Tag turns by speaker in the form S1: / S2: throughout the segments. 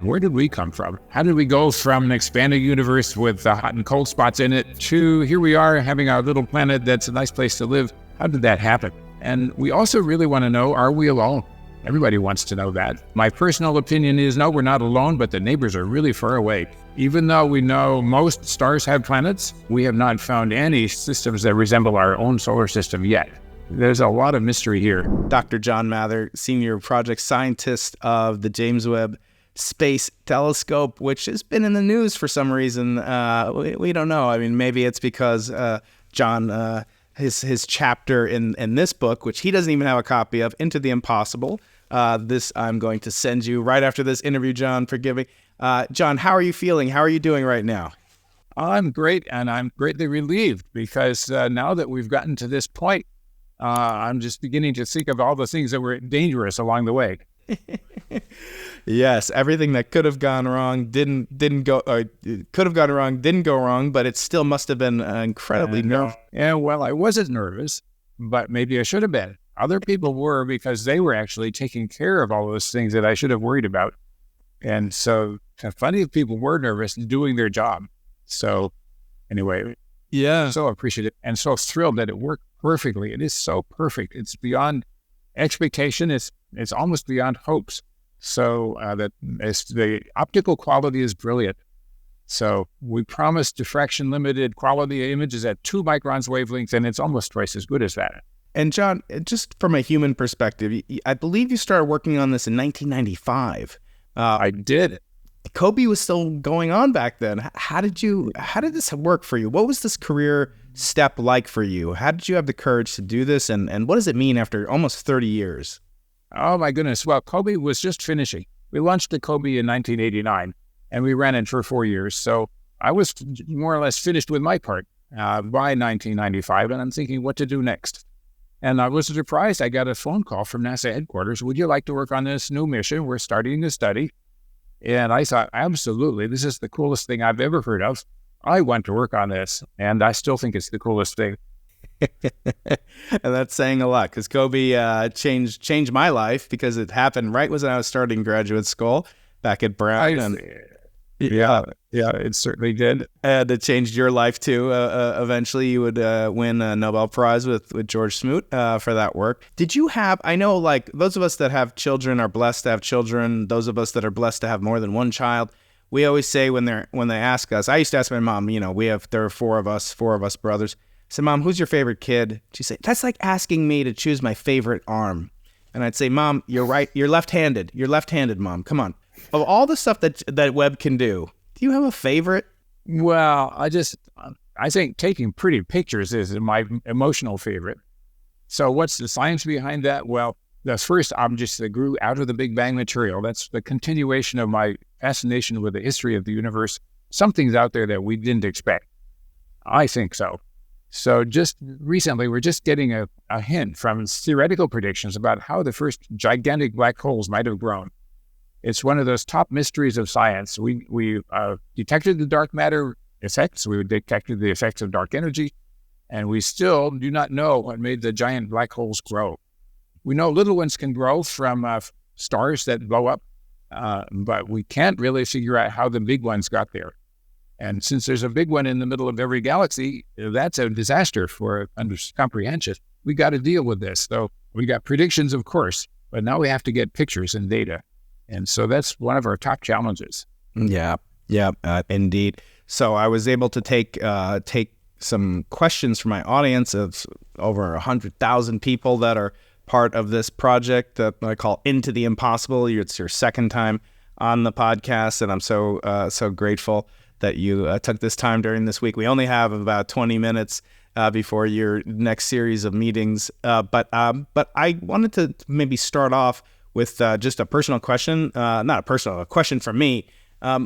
S1: Where did we come from? How did we go from an expanded universe with hot and cold spots in it to here we are having our little planet that's a nice place to live? How did that happen? And we also really want to know, are we alone? Everybody wants to know that. My personal opinion is, no, we're not alone, but the neighbors are really far away. Even though we know most stars have planets, we have not found any systems that resemble our own solar system yet. There's a lot of mystery here.
S2: Dr. John Mather, Senior Project Scientist of the James Webb Space Telescope, which has been in the news for some reason. We don't know. I mean, maybe it's because John, his chapter in this book, which he doesn't even have a copy of, Into the Impossible. This I'm going to send you right after this interview, John. Forgive me. John, how are you feeling? How are you doing right now?
S1: I'm great, and I'm greatly relieved because now that we've gotten to this point, I'm just beginning to think of all the things that were dangerous along the way.
S2: Yes, everything that could have gone wrong didn't go. Could have gone wrong, didn't go wrong, but it still must have been incredibly nervous.
S1: Yeah, well, I wasn't nervous, but maybe I should have been. Other people were because they were actually taking care of all those things that I should have worried about. And so plenty of people were nervous and doing their job. So anyway,
S2: yeah,
S1: so appreciative and so thrilled that it worked perfectly. It is so perfect. It's beyond expectation. It's almost beyond hopes. So the optical quality is brilliant. So we promised diffraction limited quality images at 2 microns wavelength, and it's almost twice as good as that.
S2: And John, just from a human perspective, I believe you started working on this in 1995.
S1: I did.
S2: COBE was still going on back then. How did this work for you? What was this career step like for you? How did you have the courage to do this? And what does it mean after almost 30 years?
S1: Oh my goodness. Well, COBE was just finishing. We launched the COBE in 1989 and we ran it for 4 years. So I was more or less finished with my part by 1995, and I'm thinking what to do next. And I was surprised. I got a phone call from NASA headquarters. Would you like to work on this new mission? We're starting a study. And I thought, absolutely, this is the coolest thing I've ever heard of. I want to work on this, and I still think it's the coolest thing.
S2: And that's saying a lot, because COBE changed my life, because it happened right when I was starting graduate school back at Brown.
S1: Yeah, it certainly did.
S2: And it changed your life too. Eventually you would win a Nobel Prize with George Smoot for that work. Did you have, I know like those of us that have children are blessed to have children. Those of us that are blessed to have more than one child, we always say when they ask us, I used to ask my mom, there are four of us brothers. I said, Mom, who's your favorite kid? She'd say, that's like asking me to choose my favorite arm. And I'd say, Mom, you're right. You're left-handed. You're left-handed, Mom. Come on. Of all the stuff that Webb can do you have a favorite?
S1: Well, I think taking pretty pictures is my emotional favorite. So what's the science behind that? Well, the first objects that grew out of the Big Bang material, that's the continuation of my fascination with the history of the universe. Something's out there that we didn't expect. I think so. So just recently, we're just getting a hint from theoretical predictions about how the first gigantic black holes might have grown. It's one of those top mysteries of science. We detected the dark matter effects. We detected the effects of dark energy, and we still do not know what made the giant black holes grow. We know little ones can grow from stars that blow up, but we can't really figure out how the big ones got there. And since there's a big one in the middle of every galaxy, that's a disaster for comprehension. We got to deal with this. So we got predictions, of course, but now we have to get pictures and data. And so that's one of our top challenges.
S2: Yeah, indeed. So I was able to take some questions from my audience of over 100,000 people that are part of this project that I call Into the Impossible. It's your second time on the podcast, and I'm so grateful that you took this time during this week. We only have about 20 minutes before your next series of meetings, but I wanted to maybe start off with just a personal question, a question from me.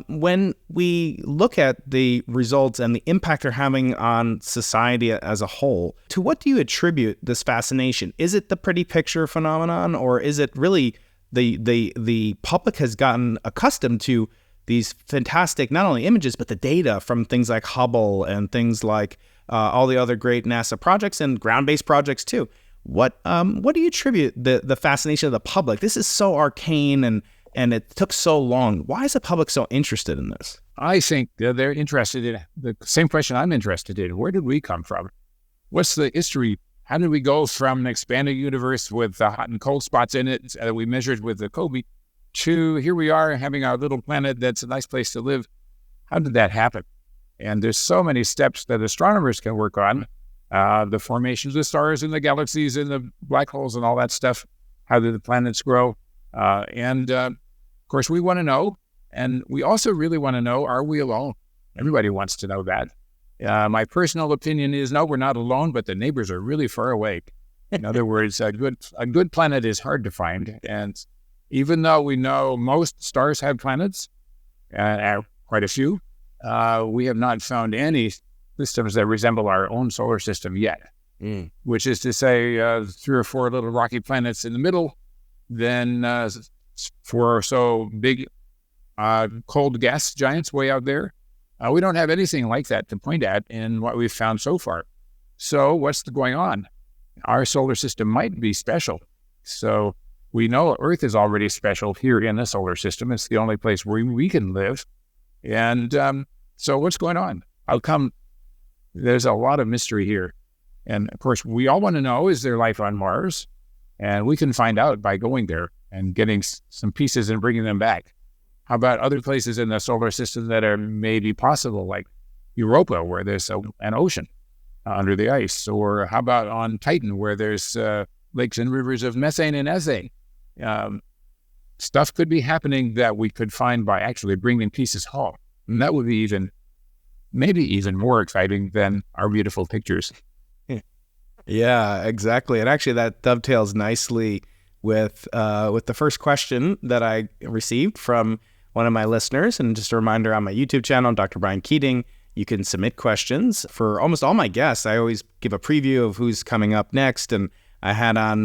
S2: When we look at the results and the impact they're having on society as a whole, to what do you attribute this fascination? Is it the pretty picture phenomenon, or is it really the public has gotten accustomed to these fantastic, not only images, but the data from things like Hubble and things like all the other great NASA projects and ground-based projects too? What do you attribute the fascination of the public? This is so arcane and it took so long. Why is the public so interested in this?
S1: I think they're interested in the same question I'm interested in. Where did we come from? What's the history? How did we go from an expanded universe with hot and cold spots in it that we measured with the COBE to here we are having our little planet that's a nice place to live? How did that happen? And there's so many steps that astronomers can work on. The formations of the stars and the galaxies and the black holes and all that stuff. How did the planets grow? Of course, we want to know. And we also really want to know, are we alone? Everybody wants to know that. My personal opinion is, no, we're not alone, but the neighbors are really far away. In other words, a good planet is hard to find. And even though we know most stars have planets, quite a few, we have not found any systems that resemble our own solar system yet, which is to say 3 or 4 little rocky planets in the middle, then 4 or so big cold gas giants way out there. We don't have anything like that to point at in what we've found so far. So what's going on? Our solar system might be special. So we know Earth is already special here in the solar system. It's the only place where we can live. And so what's going on? How come? There's a lot of mystery here. And of course, we all want to know, is there life on Mars? And we can find out by going there and getting some pieces and bringing them back. How about other places in the solar system that are maybe possible, like Europa, where there's an ocean under the ice? Or how about on Titan, where there's lakes and rivers of methane and ethane? Stuff could be happening that we could find by actually bringing pieces home. And that would be maybe even more exciting than our beautiful pictures.
S2: Yeah, exactly. And actually that dovetails nicely with the first question that I received from one of my listeners. And just a reminder, on my YouTube channel, Dr. Brian Keating, you can submit questions for almost all my guests. I always give a preview of who's coming up next. And I had on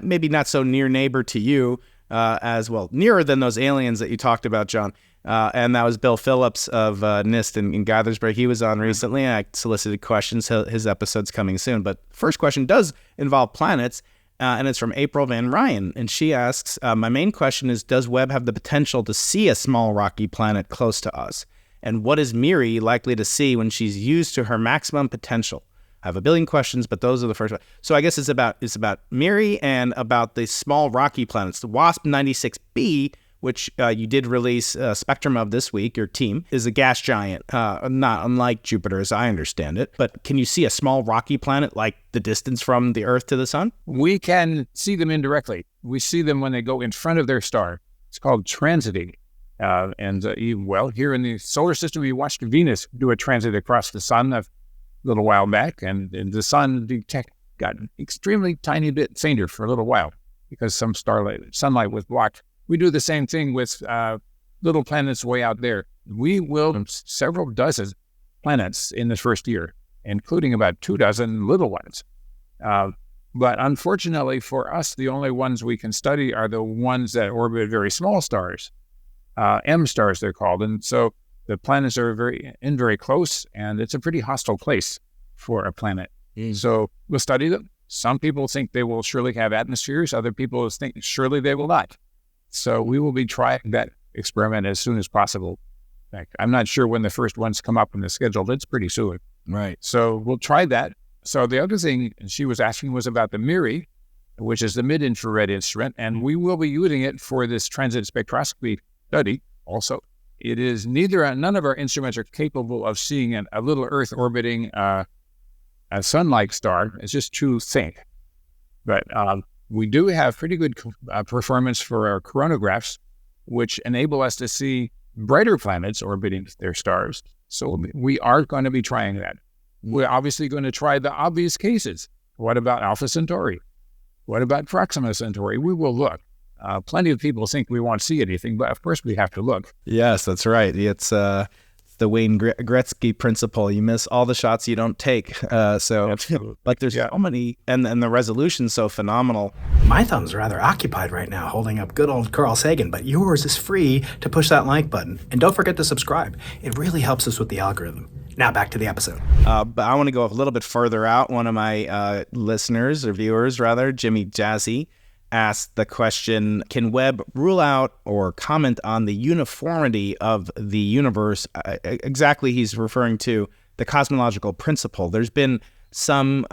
S2: maybe not so near neighbor to you as well, nearer than those aliens that you talked about, John. And that was Bill Phillips of NIST in Gaithersburg. He was on recently. I solicited questions. His episode's coming soon. But first question does involve planets. And it's from April Van Ryan. And she asks, my main question is, does Webb have the potential to see a small rocky planet close to us? And what is Miri likely to see when she's used to her maximum potential? I have a billion questions, but those are the first one. So I guess it's about Miri and about the small rocky planets. The WASP 96b, which you did release a spectrum of this week, your team, is a gas giant, not unlike Jupiter as I understand it. But can you see a small rocky planet like the distance from the Earth to the sun?
S1: We can see them indirectly. We see them when they go in front of their star. It's called transiting. Here in the solar system, we watched Venus do a transit across the sun a little while back, and the sun got extremely tiny bit fainter for a little while because some sunlight was blocked. We do the same thing with little planets way out there. We will several dozen planets in this first year, including about 24 little ones. But unfortunately for us, the only ones we can study are the ones that orbit very small stars, M stars they're called. And so the planets are very close, and it's a pretty hostile place for a planet. So we'll study them. Some people think they will surely have atmospheres. Other people think surely they will not. So we will be trying that experiment as soon as possible. In fact, I'm not sure when the first ones come up in the schedule. It's pretty soon.
S2: Right.
S1: So we'll try that. So the other thing she was asking was about the MIRI, which is the mid-infrared instrument, and we will be using it for this transit spectroscopy study also. It is none of our instruments are capable of seeing a little Earth orbiting a sun-like star. It's just too faint. But we do have pretty good performance for our coronagraphs, which enable us to see brighter planets orbiting their stars. So we are going to be trying that. We're obviously going to try the obvious cases. What about Alpha Centauri? What about Proxima Centauri? We will look. Plenty of people think we won't see anything, but of course we have to look.
S2: Yes, that's right. It's the Wayne Gretzky principle. You miss all the shots you don't take. But there's so many, and the resolution's so phenomenal.
S3: My thumb's rather occupied right now holding up good old Carl Sagan, but yours is free to push that like button. And don't forget to subscribe. It really helps us with the algorithm. Now back to the episode.
S2: But I want to go a little bit further out. One of my listeners, or viewers rather, Jimmy Jazzy, asked the question, can Webb rule out or comment on the uniformity of the universe? Exactly, he's referring to the cosmological principle. There's been some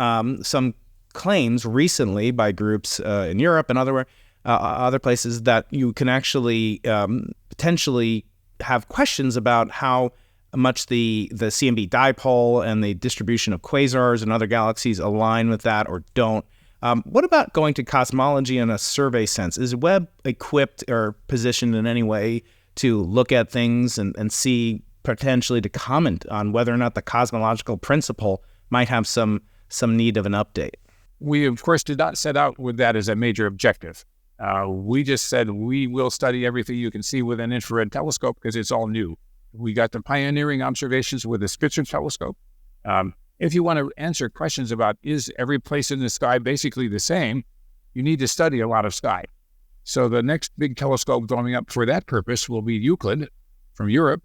S2: claims recently by groups in Europe and other places that you can actually potentially have questions about how much the CMB dipole and the distribution of quasars and other galaxies align with that or don't. What about going to cosmology in a survey sense? Is Webb equipped or positioned in any way to look at things and see, potentially to comment on whether or not the cosmological principle might have some need of an update?
S1: We, of course, did not set out with that as a major objective. We just said we will study everything you can see with an infrared telescope because it's all new. We got the pioneering observations with the Spitzer telescope. If you want to answer questions about is every place in the sky basically the same, you need to study a lot of sky. So the next big telescope going up for that purpose will be Euclid from Europe.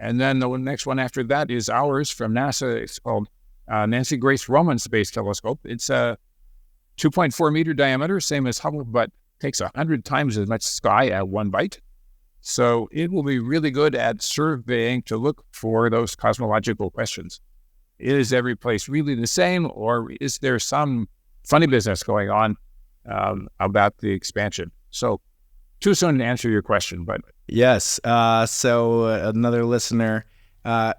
S1: And then the next one after that is ours from NASA. It's called Nancy Grace Roman Space Telescope. It's a 2.4 meter diameter, same as Hubble, but takes 100 times as much sky at one bite. So it will be really good at surveying to look for those cosmological questions. Is every place really the same, or is there some funny business going on about the expansion? So too soon to answer your question, but...
S2: Yes. So another listener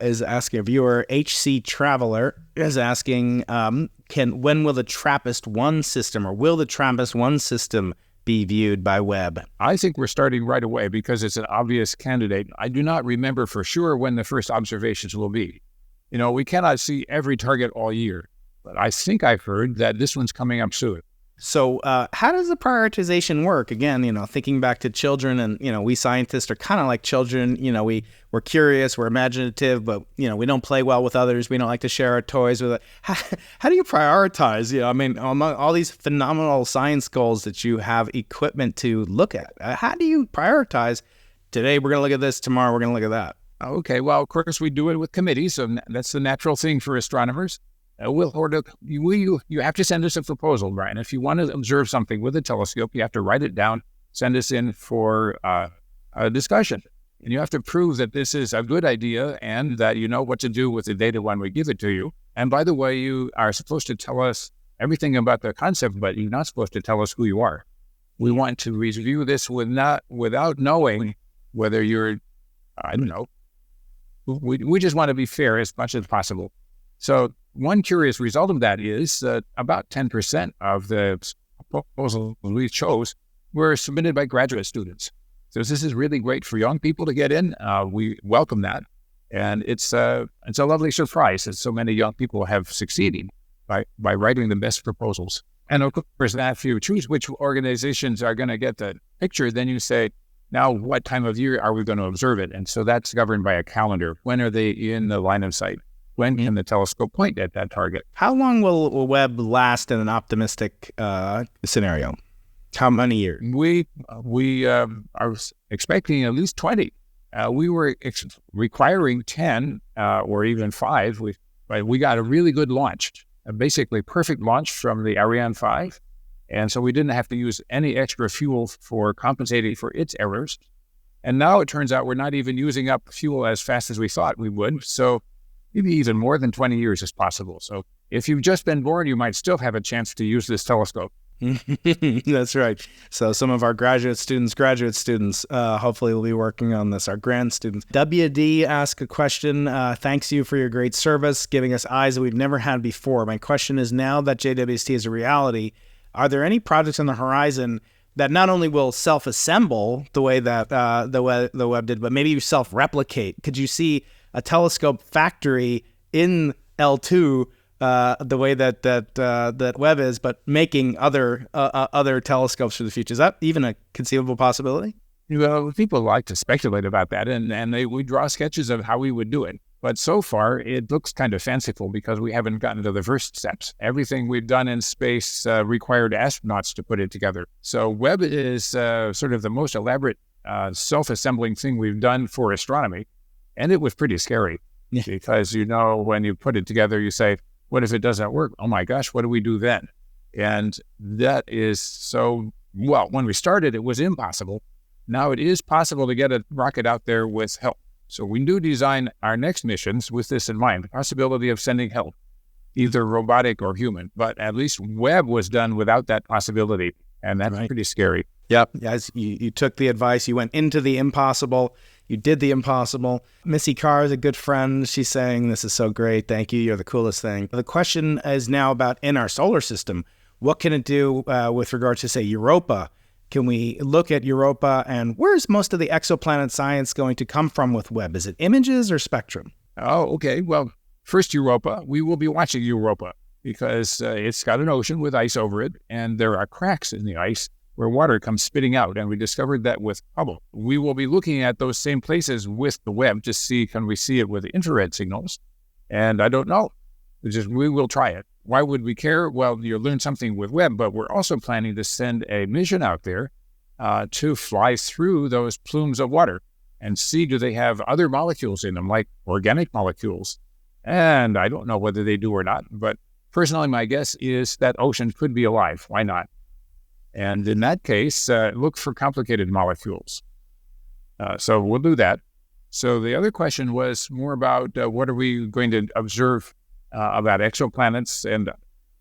S2: is asking, a viewer, HC Traveler, is asking, when will the TRAPPIST-1 system, or will the TRAPPIST-1 system be viewed by Webb?
S1: I think we're starting right away because it's an obvious candidate. I do not remember for sure when the first observations will be. You know, we cannot see every target all year, but I think I've heard that this one's coming up soon.
S2: So how does the prioritization work? Again, thinking back to children, and, we scientists are kind of like children. We're curious, we're imaginative, but, we don't play well with others. We don't like to share our toys with it. How do you prioritize? Among all these phenomenal science goals that you have equipment to look at, how do you prioritize? Today, we're going to look at this. Tomorrow, we're going to look at that.
S1: Okay, well, of course, we do it with committees, and that's the natural thing for astronomers. You have to send us a proposal, Brian. If you want to observe something with a telescope, you have to write it down, send us in for a discussion. And you have to prove that this is a good idea and that you know what to do with the data when we give it to you. And by the way, you are supposed to tell us everything about the concept, but you're not supposed to tell us who you are. We want to review this without knowing whether you're, I don't know. We just want to be fair as much as possible. So one curious result of that is that about 10% of the proposals we chose were submitted by graduate students. So this is really great for young people to get in. We welcome that. And it's a lovely surprise that so many young people have succeeded by writing the best proposals. And of course, if you choose which organizations are going to get the picture, then you say, now what time of year are we going to observe it? And so that's governed by a calendar. When are they in the line of sight? When can the telescope point at that target?
S2: How long will Webb last in an optimistic scenario? How many years?
S1: We are expecting at least 20. We were requiring 10 or even 5. But we got a really good launch, basically perfect launch from the Ariane 5. And so we didn't have to use any extra fuel for compensating for its errors. And now it turns out we're not even using up fuel as fast as we thought we would. So maybe even more than 20 years is possible. So if you've just been born, you might still have a chance to use this telescope.
S2: That's right. So some of our graduate students, hopefully will be working on this, our grad students. WD asked a question. Thanks you for your great service, giving us eyes that we've never had before. My question is, now that JWST is a reality, are there any projects on the horizon that not only will self-assemble the way that the Webb did, but maybe self-replicate? Could you see a telescope factory in L2 the way that Webb is, but making other telescopes for the future? Is that even a conceivable possibility?
S1: Well, people like to speculate about that, and we draw sketches of how we would do it. But so far, it looks kind of fanciful because we haven't gotten to the first steps. Everything we've done in space required astronauts to put it together. So Webb is sort of the most elaborate self-assembling thing we've done for astronomy. And it was pretty scary because, when you put it together, you say, what if it doesn't work? Oh my gosh, what do we do then? And that is so Well, when we started, it was impossible. Now it is possible to get a rocket out there with help. So we do design our next missions with this in mind, the possibility of sending help, either robotic or human. But at least Webb was done without that possibility, and that's pretty scary.
S2: Yep. As you took the advice, you went into the impossible. You did the impossible. Missy Carr is a good friend. She's saying, this is so great. Thank you. You're the coolest thing. The question is now about in our solar system. What can it do with regard to, say, Europa? Can we look at Europa, and where's most of the exoplanet science going to come from with Webb? Is it images or spectrum?
S1: Oh, okay. Well, first Europa. We will be watching Europa because it's got an ocean with ice over it, and there are cracks in the ice where water comes spitting out, and we discovered that with Hubble. We will be looking at those same places with the Webb to see, can we see it with infrared signals? And I don't know. We will try it. Why would we care? Well, you'll learn something with Webb, but we're also planning to send a mission out there to fly through those plumes of water and see, do they have other molecules in them, like organic molecules? And I don't know whether they do or not, but personally, my guess is that ocean could be alive. Why not? And in that case, look for complicated molecules. So we'll do that. So the other question was more about what are we going to observe about exoplanets. And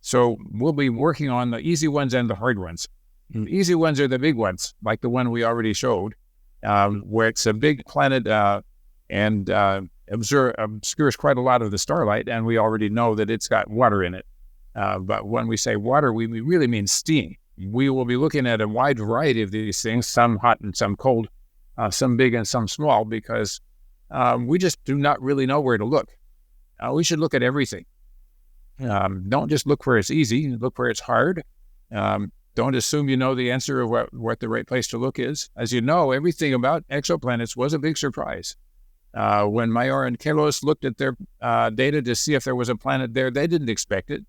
S1: so we'll be working on the easy ones and the hard ones. The easy ones are the big ones, like the one we already showed, where it's a big planet and obscures quite a lot of the starlight, and we already know that it's got water in it. But when we say water, we really mean steam. We will be looking at a wide variety of these things, some hot and some cold, some big and some small, because we just do not really know where to look. We should look at everything. Don't just look where it's easy, look where it's hard. Don't assume you know the answer of what the right place to look is. As you know, everything about exoplanets was a big surprise. When Mayor and Kalos looked at their data to see if there was a planet there, they didn't expect it.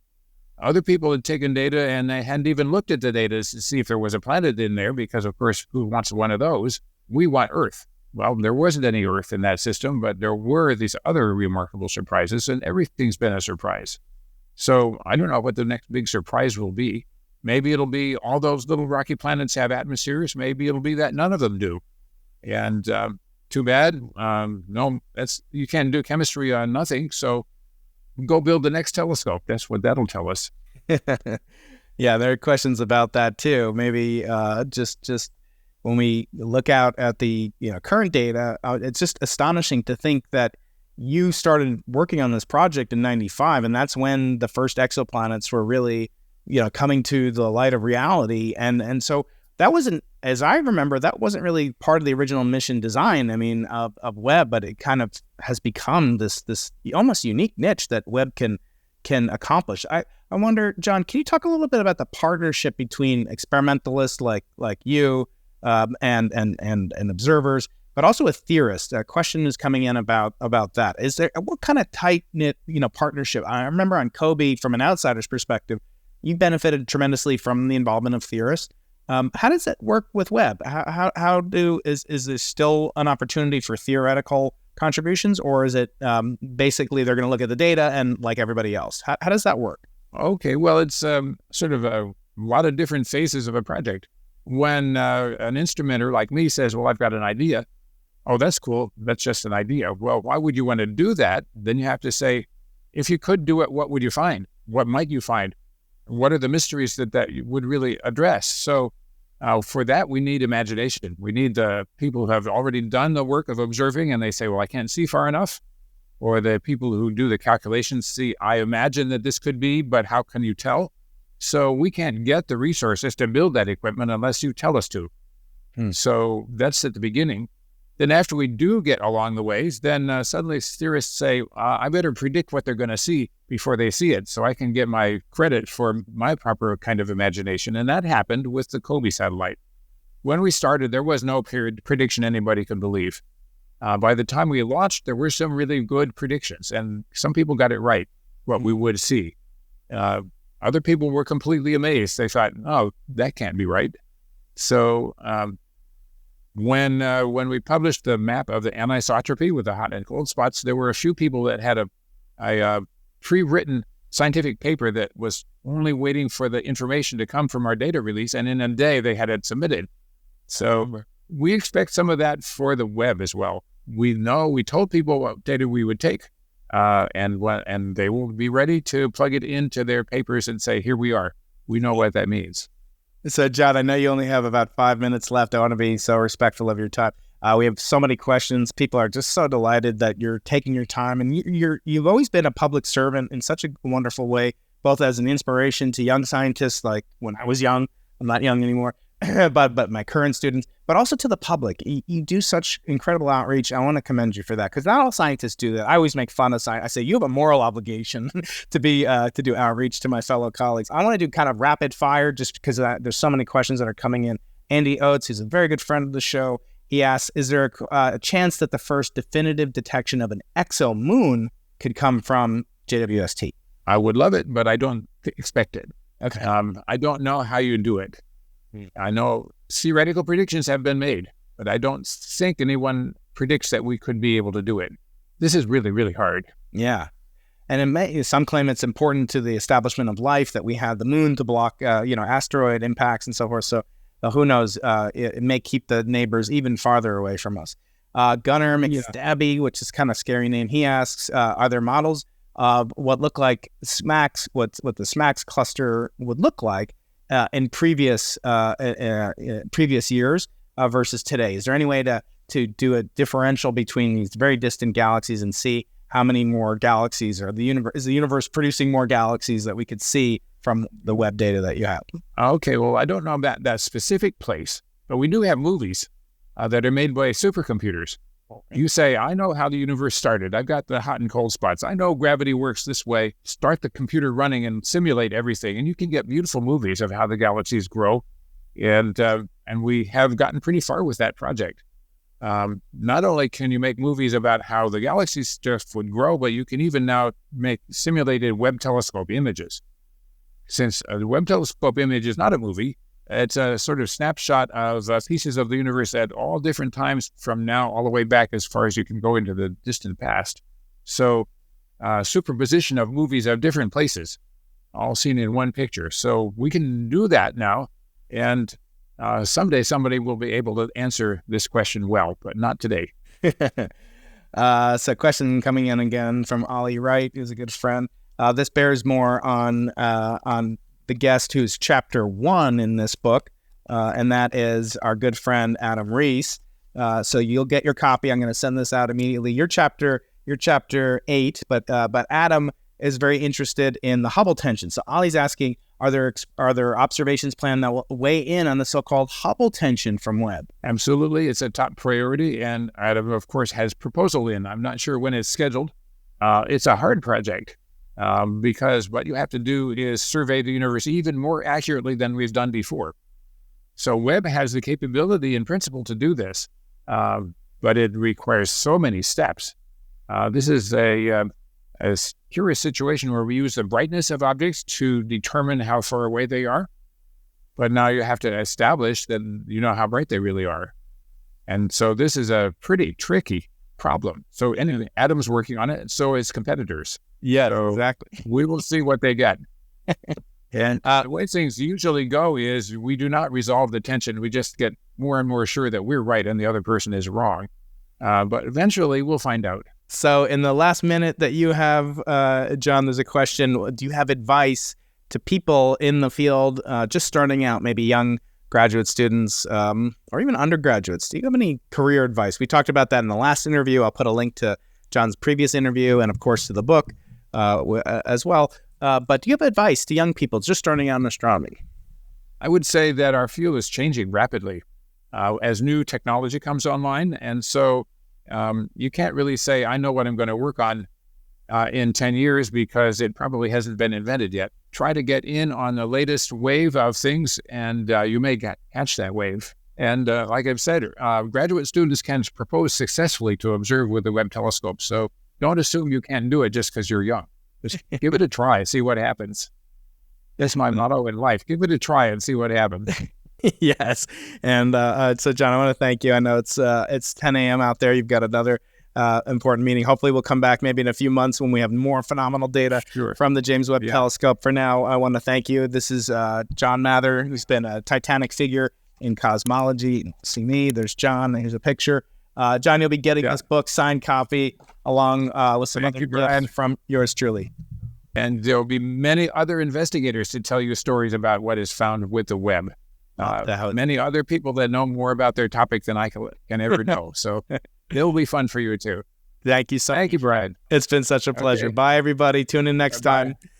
S1: Other people had taken data and they hadn't even looked at the data to see if there was a planet in there because, of course, who wants one of those? We want Earth. Well, there wasn't any Earth in that system, but there were these other remarkable surprises, and everything's been a surprise. So I don't know what the next big surprise will be. Maybe it'll be all those little rocky planets have atmospheres. Maybe it'll be that none of them do. And too bad. No, you can't do chemistry on nothing. So go build the next telescope. That's what that'll tell us.
S2: Yeah, there are questions about that too. Maybe just when we look out at the current data, it's just astonishing to think that you started working on this project in '95, and that's when the first exoplanets were really coming to the light of reality. And so that wasn't, as I remember, that wasn't really part of the original mission design, of Webb, but it kind of has become this almost unique niche that Webb can accomplish. I wonder, John, can you talk a little bit about the partnership between experimentalists like you and observers, but also with theorists? A question is coming in about that. Is there what kind of tight-knit partnership? I remember on COBE, from an outsider's perspective, you benefited tremendously from the involvement of theorists. How does that work with Webb? Is there still an opportunity for theoretical contributions, or is it basically they're going to look at the data and like everybody else? How does that work?
S1: Okay, well, it's sort of a lot of different phases of a project. When an instrumenter like me says, well, I've got an idea. Oh, that's cool. That's just an idea. Well, why would you want to do that? Then you have to say, if you could do it, what would you find? What might you find? What are the mysteries that you would really address? So for that, we need imagination. We need the people who have already done the work of observing, and they say, well, I can't see far enough. Or the people who do the calculations see, I imagine that this could be, but how can you tell? So we can't get the resources to build that equipment unless you tell us to. So that's at the beginning. Then after we do get along the ways, then suddenly theorists say, I better predict what they're going to see before they see it, so I can get my credit for my proper kind of imagination. And that happened with the COBE satellite. When we started, there was no prediction anybody could believe. By the time we launched, there were some really good predictions, and some people got it right, what we would see. Other people were completely amazed. They thought, oh, that can't be right. So when we published the map of the anisotropy with the hot and cold spots, there were a few people that had a pre-written scientific paper that was only waiting for the information to come from our data release, and in a day they had it submitted. So we expect some of that for the web as well. We told people what data we would take, and they will be ready to plug it into their papers and say, here we are. We know what that means.
S2: So, John, I know you only have about 5 minutes left. I want to be so respectful of your time. We have so many questions. People are just so delighted that you're taking your time, and you've always been a public servant in such a wonderful way, both as an inspiration to young scientists, like when I was young. I'm not young anymore, but my current students, but also to the public. You do such incredible outreach. I want to commend you for that, because not all scientists do that. I always make fun of science. I say, you have a moral obligation to do outreach to my fellow colleagues. I want to do kind of rapid fire, just because there's so many questions that are coming in. Andy Oates, who's a very good friend of the show, he asks, is there a chance that the first definitive detection of an exomoon could come from JWST?
S1: I would love it, but I don't expect it.
S2: Okay.
S1: I don't know how you do it. I know theoretical predictions have been made, but I don't think anyone predicts that we could be able to do it. This is really, really hard.
S2: Yeah. And some claim it's important to the establishment of life that we have the moon to block, asteroid impacts and so forth. So who knows? It may keep the neighbors even farther away from us. Gunnar McStabby, which is kind of a scary name, he asks, are there models of what look like SMACS, what the SMACS cluster would look like in previous years versus today? Is there any way to do a differential between these very distant galaxies and see how many more galaxies is the universe producing more galaxies that we could see from the web data that you have?
S1: Okay, well, I don't know about that specific place, but we do have movies that are made by supercomputers. You say, I know how the universe started. I've got the hot and cold spots. I know gravity works this way. Start the computer running and simulate everything, and you can get beautiful movies of how the galaxies grow. And we have gotten pretty far with that project. Not only can you make movies about how the galaxies stuff would grow, but you can even now make simulated Webb telescope images. Since the Webb telescope image is not a movie, it's a sort of snapshot of pieces of the universe at all different times from now all the way back as far as you can go into the distant past. So superposition of movies of different places, all seen in one picture. So we can do that now, and someday somebody will be able to answer this question well, but not today.
S2: So a question coming in again from Ollie Wright, who's a good friend. This bears more on the guest who's chapter 1 in this book, and that is our good friend Adam Rees. So you'll get your copy. I'm going to send this out immediately. You're chapter 8, but Adam is very interested in the Hubble tension. So Ollie's asking, are there observations planned that will weigh in on the so-called Hubble tension from Webb?
S1: Absolutely, it's a top priority, and Adam, of course, has proposal in. I'm not sure when it's scheduled. It's a hard project. Because what you have to do is survey the universe even more accurately than we've done before. So Webb has the capability in principle to do this, but it requires so many steps. This is a curious situation where we use the brightness of objects to determine how far away they are, but now you have to establish that you know how bright they really are. And so this is a pretty tricky problem. So anyway, Adam's working on it, and so is competitors.
S2: Yeah,
S1: so
S2: exactly.
S1: We will see what they get. And the way things usually go is we do not resolve the tension. We just get more and more sure that we're right and the other person is wrong. But eventually we'll find out.
S2: So in the last minute that you have, John, there's a question. Do you have advice to people in the field just starting out, maybe young graduate students or even undergraduates? Do you have any career advice? We talked about that in the last interview. I'll put a link to John's previous interview and, of course, to the book as well. But do you have advice to young people just starting out in astronomy?
S1: I would say that our field is changing rapidly as new technology comes online. And so you can't really say, I know what I'm going to work on in 10 years because it probably hasn't been invented yet. Try to get in on the latest wave of things, and you may catch that wave. And like I've said, graduate students can propose successfully to observe with the Webb telescope. So don't assume you can't do it just because you're young. Just give it a try, see what happens. That's my motto in life. Give it a try and see what happens.
S2: Yes. And so, John, I want to thank you. I know it's 10 a.m. out there. You've got another important meeting. Hopefully we'll come back maybe in a few months when we have more phenomenal data from the James Webb Telescope. For now, I want to thank you. This is John Mather, who's been a titanic figure in cosmology. See me, there's John, here's a picture. John, you'll be getting this book, signed copy, along with some other gifts from yours truly.
S1: And there will be many other investigators to tell you stories about what is found with the Webb. Many other people that know more about their topic than I can ever know. So it'll be fun for you too.
S2: Thank you so much.
S1: Thank you, Brian.
S2: It's been such a pleasure. Bye, everybody. Tune in next time.